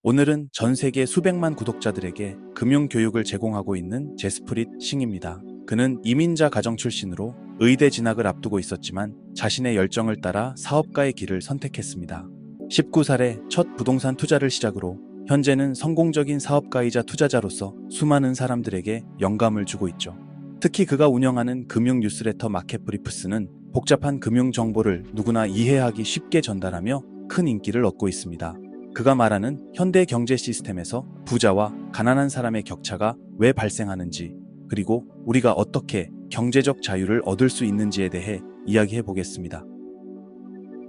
오늘은 전 세계 수백만 구독자들에게 금융 교육을 제공하고 있는 제스프릿 싱입니다. 그는 이민자 가정 출신으로 의대 진학을 앞두고 있었지만 자신의 열정을 따라 사업가의 길을 선택했습니다. 19살에 첫 부동산 투자를 시작으로 현재는 성공적인 사업가이자 투자자로서 수많은 사람들에게 영감을 주고 있죠. 특히 그가 운영하는 금융 뉴스레터 마켓브리프스는 복잡한 금융 정보를 누구나 이해하기 쉽게 전달하며 큰 인기를 얻고 있습니다. 그가 말하는 현대 경제 시스템에서 부자와 가난한 사람의 격차가 왜 발생하는지, 그리고 우리가 어떻게 경제적 자유를 얻을 수 있는지에 대해 이야기해 보겠습니다.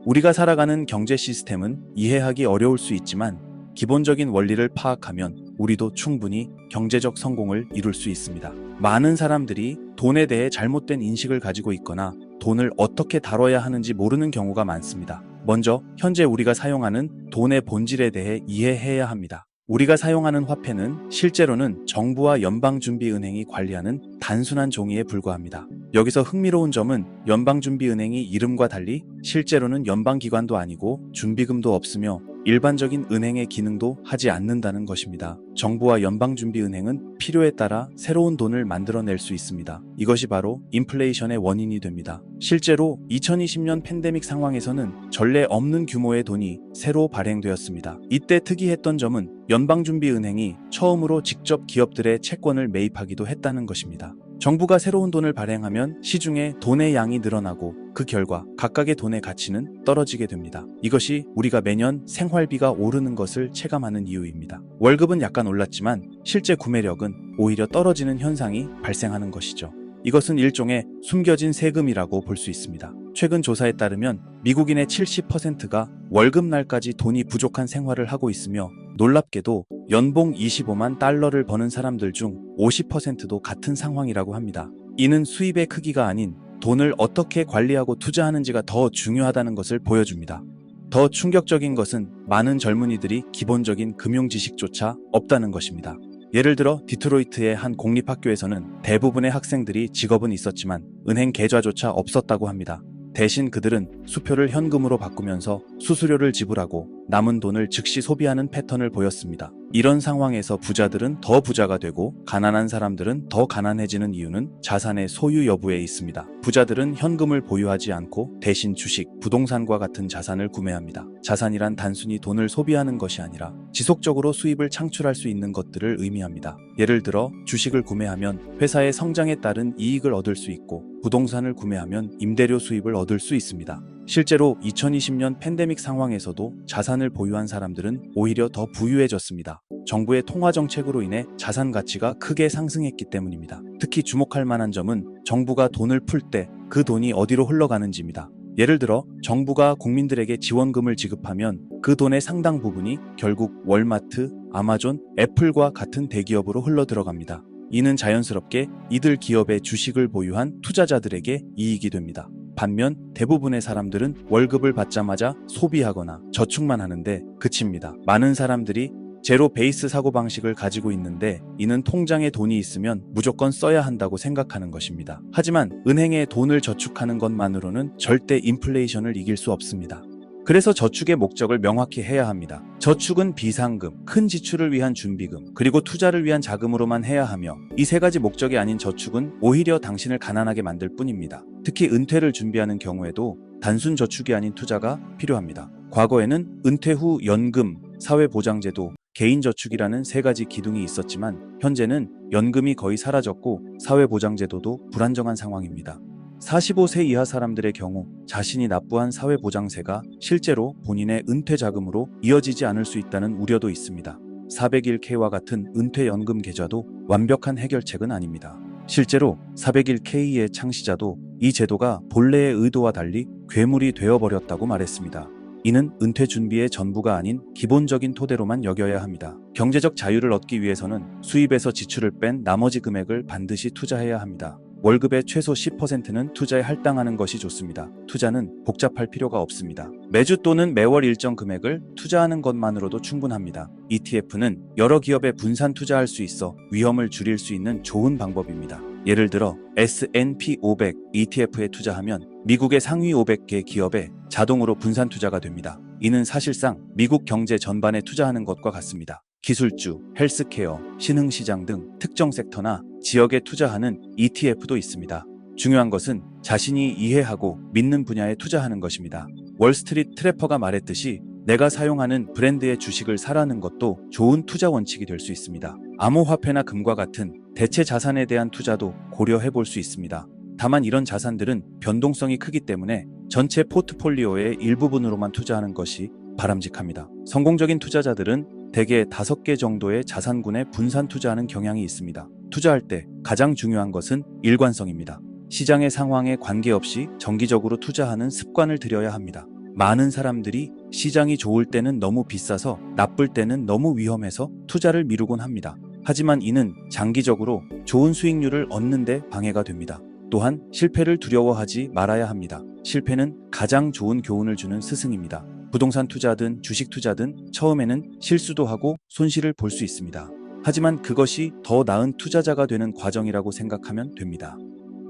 우리가 살아가는 경제 시스템은 이해하기 어려울 수 있지만 기본적인 원리를 파악하면 우리도 충분히 경제적 성공을 이룰 수 있습니다. 많은 사람들이 돈에 대해 잘못된 인식을 가지고 있거나 돈을 어떻게 다뤄야 하는지 모르는 경우가 많습니다. 먼저 현재 우리가 사용하는 돈의 본질에 대해 이해해야 합니다. 우리가 사용하는 화폐는 실제로는 정부와 연방준비은행이 관리하는 단순한 종이에 불과합니다. 여기서 흥미로운 점은 연방준비은행이 이름과 달리 실제로는 연방기관도 아니고 준비금도 없으며 일반적인 은행의 기능도 하지 않는다는 것입니다. 정부와 연방준비은행은 필요에 따라 새로운 돈을 만들어낼 수 있습니다. 이것이 바로 인플레이션의 원인이 됩니다. 실제로 2020년 팬데믹 상황에서는 전례 없는 규모의 돈이 새로 발행되었습니다. 이때 특이했던 점은 연방준비은행이 처음으로 직접 기업들의 채권을 매입하기도 했다는 것입니다. 정부가 새로운 돈을 발행하면 시중에 돈의 양이 늘어나고 그 결과 각각의 돈의 가치는 떨어지게 됩니다. 이것이 우리가 매년 생활비가 오르는 것을 체감하는 이유입니다. 월급은 약간 올랐지만 실제 구매력은 오히려 떨어지는 현상이 발생하는 것이죠. 이것은 일종의 숨겨진 세금이라고 볼 수 있습니다. 최근 조사에 따르면 미국인의 70%가 월급날까지 돈이 부족한 생활을 하고 있으며 놀랍게도 연봉 25만 달러를 버는 사람들 중 50%도 같은 상황이라고 합니다. 이는 수입의 크기가 아닌 돈을 어떻게 관리하고 투자하는지가 더 중요하다는 것을 보여줍니다. 더 충격적인 것은 많은 젊은이들이 기본적인 금융 지식조차 없다는 것입니다. 예를 들어 디트로이트의 한 공립학교에서는 대부분의 학생들이 직업은 있었지만 은행 계좌조차 없었다고 합니다. 대신 그들은 수표를 현금으로 바꾸면서 수수료를 지불하고 남은 돈을 즉시 소비하는 패턴을 보였습니다. 이런 상황에서 부자들은 더 부자가 되고 가난한 사람들은 더 가난해지는 이유는 자산의 소유 여부에 있습니다. 부자들은 현금을 보유하지 않고 대신 주식, 부동산과 같은 자산을 구매합니다. 자산이란 단순히 돈을 소비하는 것이 아니라 지속적으로 수입을 창출할 수 있는 것들을 의미합니다. 예를 들어 주식을 구매하면 회사의 성장에 따른 이익을 얻을 수 있고 부동산을 구매하면 임대료 수입을 얻을 수 있습니다. 실제로 2020년 팬데믹 상황에서도 자산을 보유한 사람들은 오히려 더 부유해졌습니다. 정부의 통화 정책으로 인해 자산 가치가 크게 상승했기 때문입니다. 특히 주목할 만한 점은 정부가 돈을 풀 때 그 돈이 어디로 흘러가는지입니다. 예를 들어 정부가 국민들에게 지원금을 지급하면 그 돈의 상당 부분이 결국 월마트, 아마존, 애플과 같은 대기업으로 흘러 들어갑니다. 이는 자연스럽게 이들 기업의 주식을 보유한 투자자들에게 이익이 됩니다. 반면 대부분의 사람들은 월급을 받자마자 소비하거나 저축만 하는데 그칩니다. 많은 사람들이 제로 베이스 사고방식을 가지고 있는데 이는 통장에 돈이 있으면 무조건 써야 한다고 생각하는 것입니다. 하지만 은행에 돈을 저축하는 것만으로는 절대 인플레이션을 이길 수 없습니다. 그래서 저축의 목적을 명확히 해야 합니다. 저축은 비상금, 큰 지출을 위한 준비금, 그리고 투자를 위한 자금으로만 해야 하며 이 세 가지 목적이 아닌 저축은 오히려 당신을 가난하게 만들 뿐입니다. 특히 은퇴를 준비하는 경우에도 단순 저축이 아닌 투자가 필요합니다. 과거에는 은퇴 후 연금, 사회보장제도, 개인저축이라는 세 가지 기둥이 있었지만 현재는 연금이 거의 사라졌고 사회보장제도도 불안정한 상황입니다. 45세 이하 사람들의 경우 자신이 납부한 사회보장세가 실제로 본인의 은퇴 자금으로 이어지지 않을 수 있다는 우려도 있습니다. 401k와 같은 은퇴연금 계좌도 완벽한 해결책은 아닙니다. 실제로 401k의 창시자도 이 제도가 본래의 의도와 달리 괴물이 되어버렸다고 말했습니다. 이는 은퇴 준비의 전부가 아닌 기본적인 토대로만 여겨야 합니다. 경제적 자유를 얻기 위해서는 수입에서 지출을 뺀 나머지 금액을 반드시 투자해야 합니다. 월급의 최소 10%는 투자에 할당하는 것이 좋습니다. 투자는 복잡할 필요가 없습니다. 매주 또는 매월 일정 금액을 투자하는 것만으로도 충분합니다. ETF는 여러 기업에 분산 투자할 수 있어 위험을 줄일 수 있는 좋은 방법입니다. 예를 들어 S&P 500 ETF에 투자하면 미국의 상위 500개 기업에 자동으로 분산 투자가 됩니다. 이는 사실상 미국 경제 전반에 투자하는 것과 같습니다. 기술주, 헬스케어, 신흥시장 등 특정 섹터나 지역에 투자하는 ETF도 있습니다. 중요한 것은 자신이 이해하고 믿는 분야에 투자하는 것입니다. 월스트리트 트래퍼가 말했듯이 내가 사용하는 브랜드의 주식을 사라는 것도 좋은 투자 원칙이 될 수 있습니다. 암호화폐나 금과 같은 대체 자산에 대한 투자도 고려해 볼 수 있습니다. 다만 이런 자산들은 변동성이 크기 때문에 전체 포트폴리오의 일부분으로만 투자하는 것이 바람직합니다. 성공적인 투자자들은 대개 5개 정도의 자산군에 분산 투자하는 경향이 있습니다. 투자할 때 가장 중요한 것은 일관성입니다. 시장의 상황에 관계없이 정기적으로 투자하는 습관을 들여야 합니다. 많은 사람들이 시장이 좋을 때는 너무 비싸서 나쁠 때는 너무 위험해서 투자를 미루곤 합니다. 하지만 이는 장기적으로 좋은 수익률을 얻는 데 방해가 됩니다. 또한 실패를 두려워하지 말아야 합니다. 실패는 가장 좋은 교훈을 주는 스승입니다. 부동산 투자든 주식 투자든 처음에는 실수도 하고 손실을 볼 수 있습니다. 하지만 그것이 더 나은 투자자가 되는 과정이라고 생각하면 됩니다.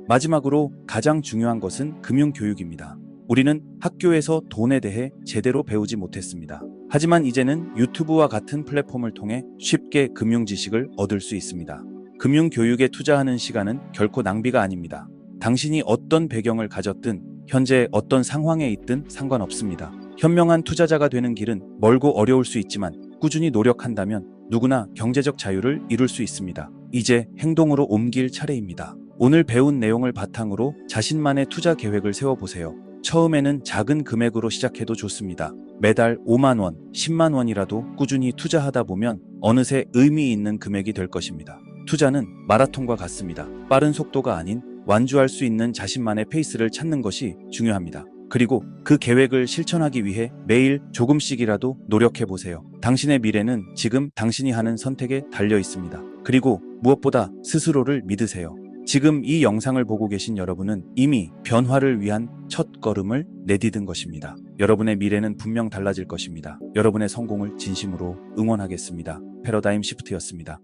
마지막으로 가장 중요한 것은 금융교육입니다. 우리는 학교에서 돈에 대해 제대로 배우지 못했습니다. 하지만 이제는 유튜브와 같은 플랫폼을 통해 쉽게 금융 지식을 얻을 수 있습니다. 금융 교육에 투자하는 시간은 결코 낭비가 아닙니다. 당신이 어떤 배경을 가졌든 현재 어떤 상황에 있든 상관없습니다. 현명한 투자자가 되는 길은 멀고 어려울 수 있지만 꾸준히 노력한다면 누구나 경제적 자유를 이룰 수 있습니다. 이제 행동으로 옮길 차례입니다. 오늘 배운 내용을 바탕으로 자신만의 투자 계획을 세워보세요. 처음에는 작은 금액으로 시작해도 좋습니다. 매달 5만 원, 10만 원이라도 꾸준히 투자하다 보면 어느새 의미 있는 금액이 될 것입니다. 투자는 마라톤과 같습니다. 빠른 속도가 아닌 완주할 수 있는 자신만의 페이스를 찾는 것이 중요합니다. 그리고 그 계획을 실천하기 위해 매일 조금씩이라도 노력해보세요. 당신의 미래는 지금 당신이 하는 선택에 달려 있습니다. 그리고 무엇보다 스스로를 믿으세요. 지금 이 영상을 보고 계신 여러분은 이미 변화를 위한 첫 걸음을 내디딘 것입니다. 여러분의 미래는 분명 달라질 것입니다. 여러분의 성공을 진심으로 응원하겠습니다. 패러다임 시프트였습니다.